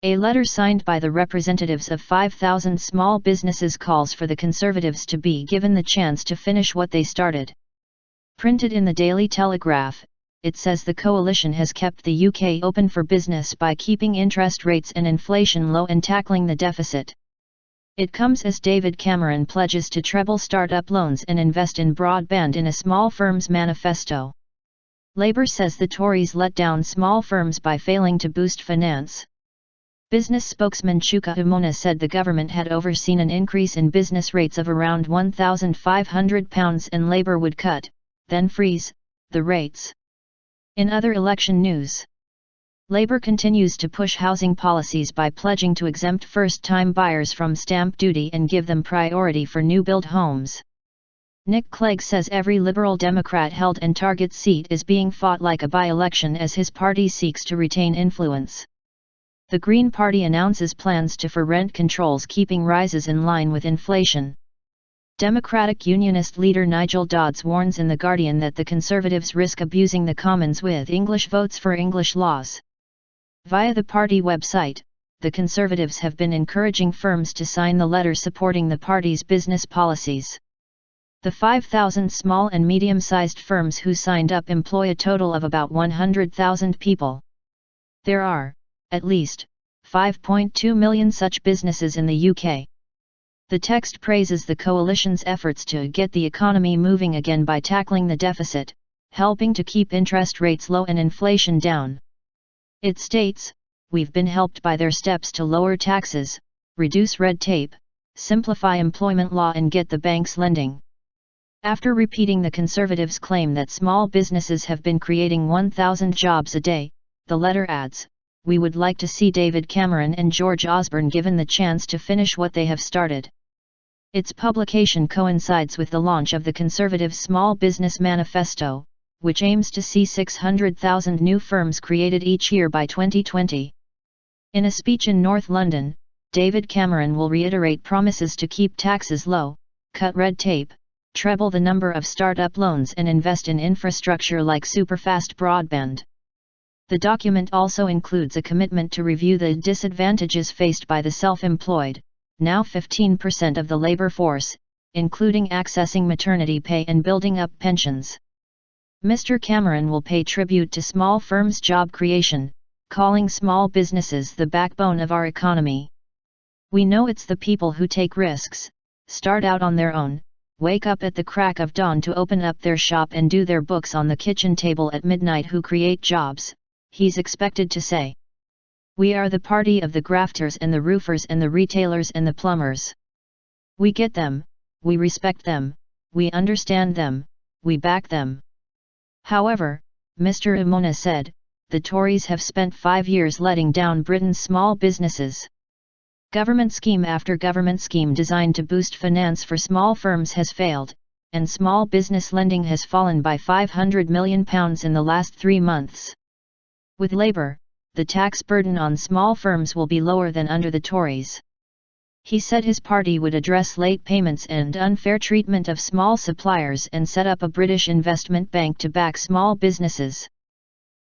A letter signed by the representatives of 5,000 small businesses calls for the Conservatives to be given the chance to finish what they started. Printed in the Daily Telegraph, it says the coalition has kept the UK open for business by keeping interest rates and inflation low and tackling the deficit. It comes as David Cameron pledges to treble start-up loans and invest in broadband in a small firms manifesto. Labour says the Tories let down small firms by failing to boost finance. Business spokesman Chuka Umunna said the government had overseen an increase in business rates of around £1,500 and Labour would cut, then freeze, the rates. In other election news, Labour continues to push housing policies by pledging to exempt first-time buyers from stamp duty and give them priority for new-build homes. Nick Clegg says every Liberal Democrat-held and target seat is being fought like a by-election as his party seeks to retain influence. The Green Party announces plans for rent controls keeping rises in line with inflation. Democratic Unionist leader Nigel Dodds warns in The Guardian that the Conservatives risk abusing the Commons with English votes for English laws. Via the party website, the Conservatives have been encouraging firms to sign the letter supporting the party's business policies. The 5,000 small and medium-sized firms who signed up employ a total of about 100,000 people. There are, at least, 5.2 million such businesses in the UK. The text praises the coalition's efforts to get the economy moving again by tackling the deficit, helping to keep interest rates low and inflation down. It states, "We've been helped by their steps to lower taxes, reduce red tape, simplify employment law and get the banks lending." After repeating the Conservatives' claim that small businesses have been creating 1,000 jobs a day, the letter adds, "We would like to see David Cameron and George Osborne given the chance to finish what they have started." Its publication coincides with the launch of the Conservatives' Small Business Manifesto, which aims to see 600,000 new firms created each year by 2020. In a speech in North London, David Cameron will reiterate promises to keep taxes low, cut red tape, treble the number of start-up loans and invest in infrastructure like superfast broadband. The document also includes a commitment to review the disadvantages faced by the self-employed, now 15% of the labour force, including accessing maternity pay and building up pensions. Mr. Cameron will pay tribute to small firms' job creation, calling small businesses the backbone of our economy. "We know it's the people who take risks, start out on their own, wake up at the crack of dawn to open up their shop and do their books on the kitchen table at midnight who create jobs," he's expected to say. "We are the party of the grafters and the roofers and the retailers and the plumbers. We get them, we respect them, we understand them, we back them." However, Mr. Umunna said, the Tories have spent 5 years letting down Britain's small businesses. Government scheme after government scheme designed to boost finance for small firms has failed, and small business lending has fallen by £500 million in the last 3 months. With Labour, the tax burden on small firms will be lower than under the Tories. He said his party would address late payments and unfair treatment of small suppliers and set up a British investment bank to back small businesses.